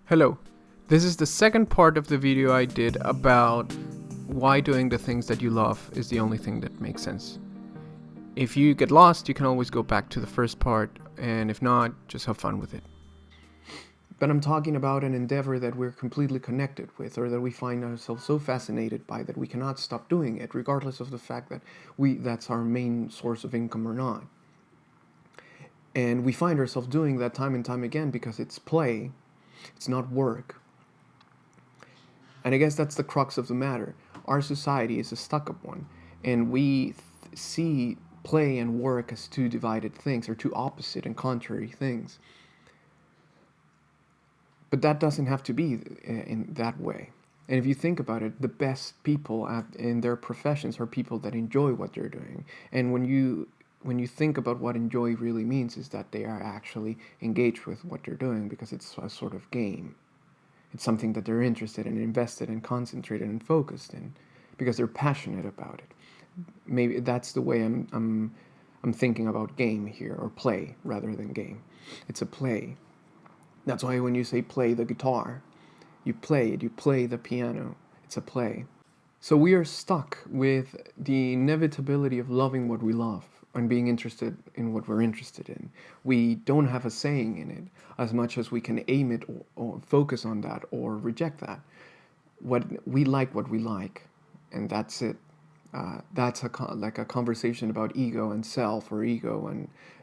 Hello, this is the second part of the video I did about why doing the things that you love is the only thing that makes sense. If you get lost, you can always go back to the first part, and if not, just have fun with it. But I'm talking about an endeavor that we're completely connected with, or that we find ourselves so fascinated by that we cannot stop doing it, regardless of the fact that that's our main source of income or not. And we find ourselves doing that time and time again because it's play, it's not work. And I guess that's the crux of the matter. Our society is a stuck-up one, and we see play and work as two divided things, or two opposite and contrary things. But that doesn't have to be in that way. And if you think about it, the best people in their professions are people that enjoy what they're doing. And when you think about what enjoy really means, is that they are actually engaged with what they're doing because it's a sort of game. It's something that they're interested in, invested in, concentrated and focused in, because they're passionate about it. Maybe that's the way I'm thinking about game here, or play rather than game. It's a play. That's why when you say play the guitar, you play it, you play the piano. It's a play. So we are stuck with the inevitability of loving what we love and being interested in what we're interested in. We don't have a saying in it, as much as we can aim it or focus on that or reject that. What we like, and that's it. That's like a conversation about ego and self, or ego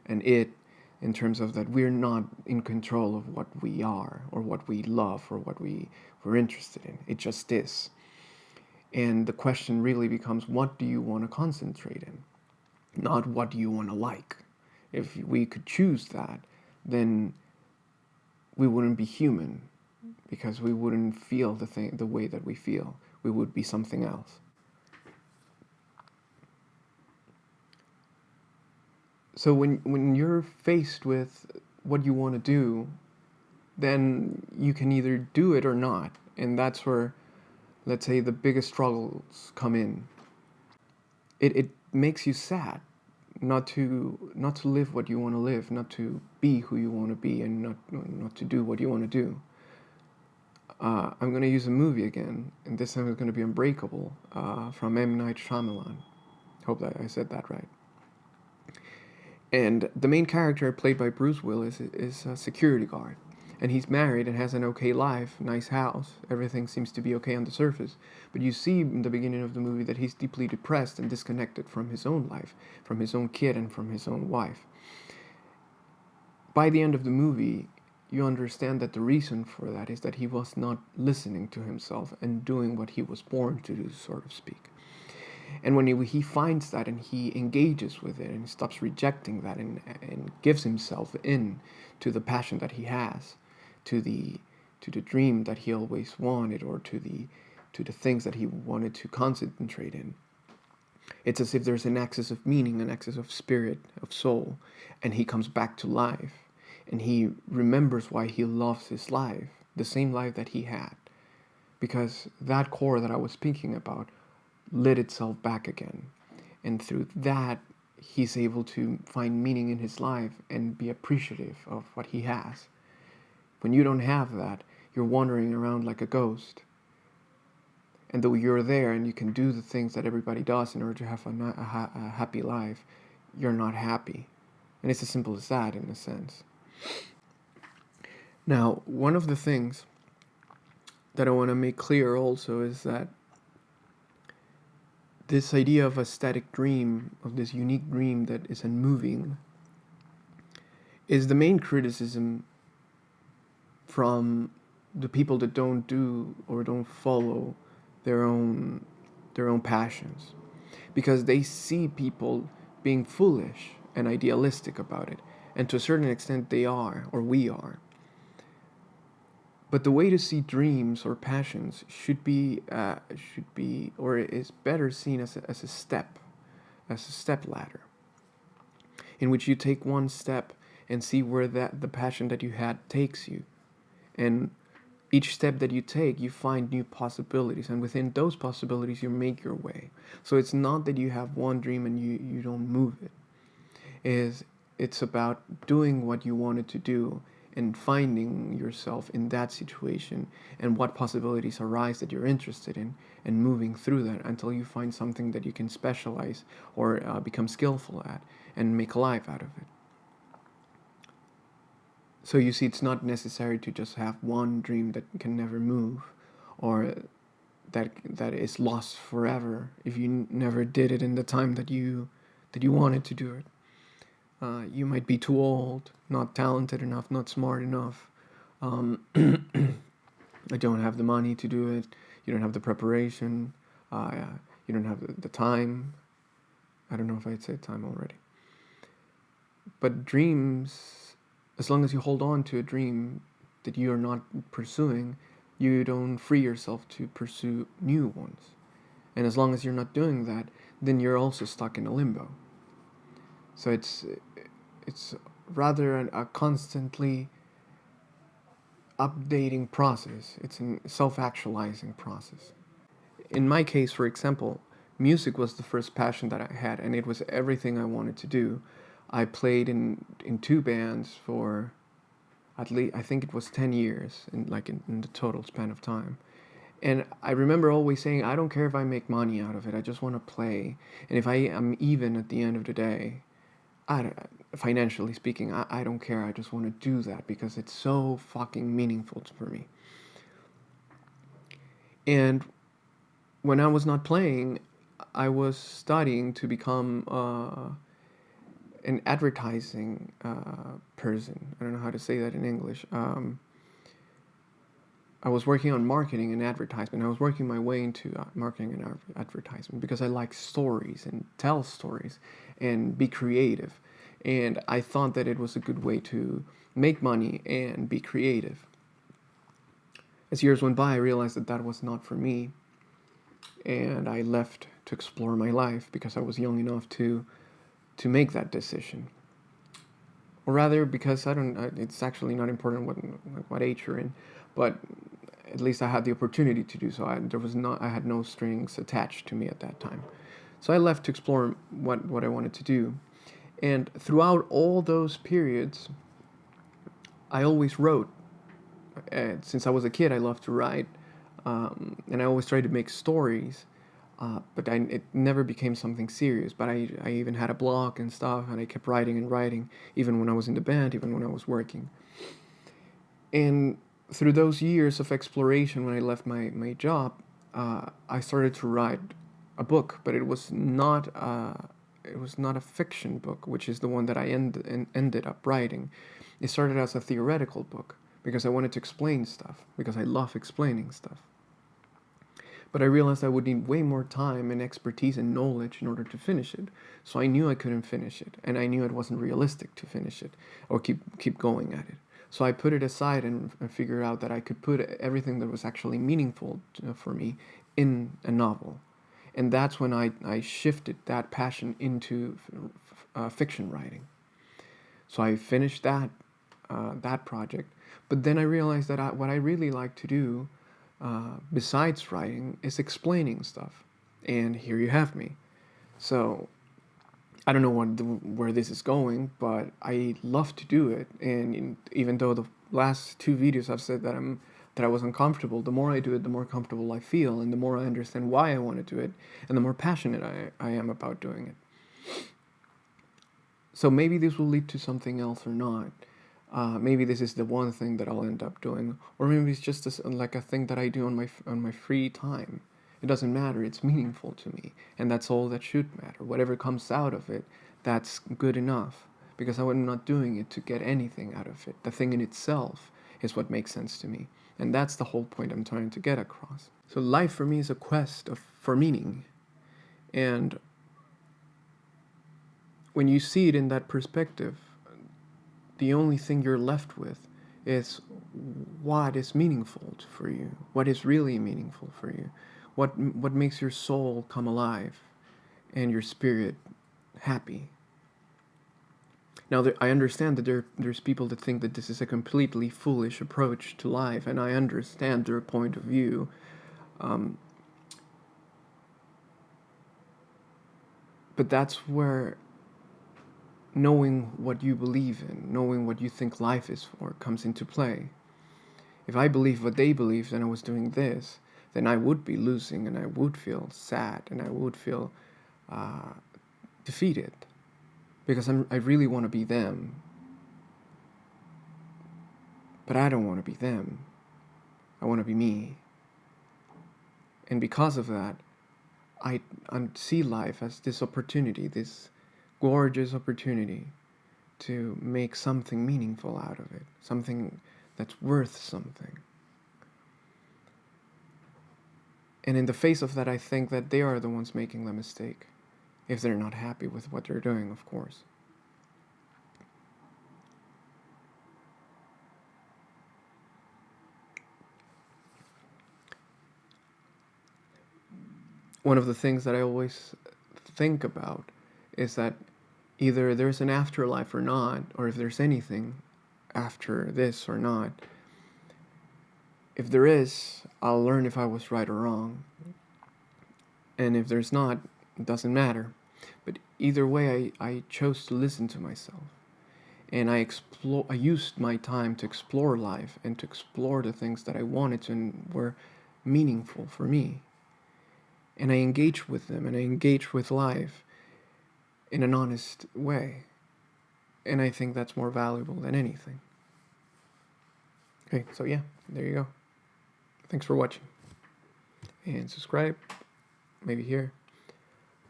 and it, in terms of that we're not in control of what we are or what we love or what we're interested in. It just is. And the question really becomes, what do you want to concentrate in? Not what do you want to like. If we could choose that, then we wouldn't be human, because we wouldn't feel the way that we feel. We would be something else. So when you're faced with what you want to do, then you can either do it or not. And that's where, let's say, the biggest struggles come in. It makes you sad not to live what you want to live, not to be who you want to be, and not to do what you want to do. I'm going to use a movie again, and this time it's going to be Unbreakable, from M. Night Shyamalan. Hope that I said that right. And the main character, played by Bruce Willis, is a security guard. And he's married and has an okay life, nice house. Everything seems to be okay on the surface. But you see in the beginning of the movie that he's deeply depressed and disconnected from his own life, from his own kid and from his own wife. By the end of the movie, you understand that the reason for that is that he was not listening to himself and doing what he was born to do, so to speak. And when he finds that and he engages with it and stops rejecting that and gives himself in to the passion that he has, to the dream that he always wanted, or to the things that he wanted to concentrate in, it's as if there's an access of meaning, an access of spirit, of soul, and he comes back to life, and he remembers why he loves his life, the same life that he had, because that core that I was speaking about lit itself back again. And through that, he's able to find meaning in his life and be appreciative of what he has. When you don't have that, you're wandering around like a ghost. And though you're there and you can do the things that everybody does in order to have a happy life, you're not happy. And it's as simple as that, in a sense. Now, one of the things that I want to make clear also is that this idea of a static dream, of this unique dream that is unmoving, is the main criticism from the people that don't do or don't follow their own passions, because they see people being foolish and idealistic about it, and to a certain extent they are, or we are. But the way to see dreams or passions should be, or is better seen as a step ladder, in which you take one step and see where the passion that you had takes you, and each step that you take, you find new possibilities, and within those possibilities, you make your way. So it's not that you have one dream and you don't move it. It's about doing what you wanted to do and finding yourself in that situation and what possibilities arise that you're interested in, and moving through that until you find something that you can specialize or become skillful at and make a life out of it. So you see, it's not necessary to just have one dream that can never move, or that is lost forever if you never did it in the time that you wanted to do it. You might be too old, not talented enough, not smart enough. I don't have the money to do it. You don't have the preparation. You don't have the time. I don't know if I said time already. But dreams, as long as you hold on to a dream that you are not pursuing, you don't free yourself to pursue new ones. And as long as you're not doing that, then you're also stuck in a limbo. So it's rather a constantly updating process. It's a self-actualizing process. In my case, for example, music was the first passion that I had, and it was everything I wanted to do. I played in 2 bands for at least, I think it was 10 years in the total span of time. And I remember always saying, I don't care if I make money out of it, I just want to play. And if I am even at the end of the day, financially speaking, I don't care. I just want to do that because it's so fucking meaningful for me. And when I was not playing, I was studying to become an advertising person. I don't know how to say that in English. I was working on marketing and advertisement. I was working my way into marketing and advertisement because I like stories and tell stories and be creative. And I thought that it was a good way to make money and be creative. As years went by, I realized that that was not for me. And I left to explore my life because I was young enough to make that decision. Or rather, because it's actually not important what age you're in, but at least I had the opportunity to do so. I had no strings attached to me at that time. So I left to explore what I wanted to do. And throughout all those periods, I always wrote. Since I was a kid, I loved to write. And I always tried to make stories. But it never became something serious. But I even had a blog and stuff, and I kept writing and writing, even when I was in the band, even when I was working. And through those years of exploration, when I left my job, I started to write a book, but it was not a fiction book, which is the one that I ended up writing. It started as a theoretical book because I wanted to explain stuff, because I love explaining stuff. But I realized I would need way more time and expertise and knowledge in order to finish it. So I knew I couldn't finish it, and I knew it wasn't realistic to finish it or keep going at it. So I put it aside and figured out that I could put everything that was actually meaningful for me in a novel. And that's when I shifted that passion into fiction writing. So I finished that project. But then I realized that what I really like to do, besides writing, is explaining stuff. And here you have me. So I don't know where this is going, but I love to do it. And even though the last 2 videos I've said that I was uncomfortable, the more I do it, the more comfortable I feel, and the more I understand why I want to do it, and the more passionate I am about doing it. So maybe this will lead to something else or not. Maybe this is the one thing that I'll end up doing, or maybe it's just like a thing that I do on my free time. It doesn't matter, it's meaningful to me, and that's all that should matter. Whatever comes out of it, that's good enough, because I'm not doing it to get anything out of it. The thing in itself is what makes sense to me, and that's the whole point I'm trying to get across. So life for me is a quest for meaning, and when you see it in that perspective, the only thing you're left with is what is meaningful for you, what is really meaningful for you. What makes your soul come alive and your spirit happy? Now, I understand that there's people that think that this is a completely foolish approach to life, and I understand their point of view. But that's where knowing what you believe in, knowing what you think life is for, comes into play. If I believe what they believed and I was doing this, then I would be losing and I would feel sad and I would feel defeated because I really want to be them. But I don't want to be them. I want to be me. And because of that, I see life as this opportunity, this gorgeous opportunity to make something meaningful out of it, something that's worth something. And in the face of that, I think that they are the ones making the mistake, if they're not happy with what they're doing, of course. One of the things that I always think about is that either there's an afterlife or not, or if there's anything after this or not. If there is, I'll learn if I was right or wrong. And if there's not, it doesn't matter. But either way, I chose to listen to myself. And I used my time to explore life and to explore the things that I wanted to and were meaningful for me. And I engaged with them and I engaged with life in an honest way. And I think that's more valuable than anything. Okay, so yeah, there you go. Thanks for watching. And subscribe, maybe here.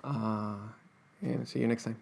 And see you next time.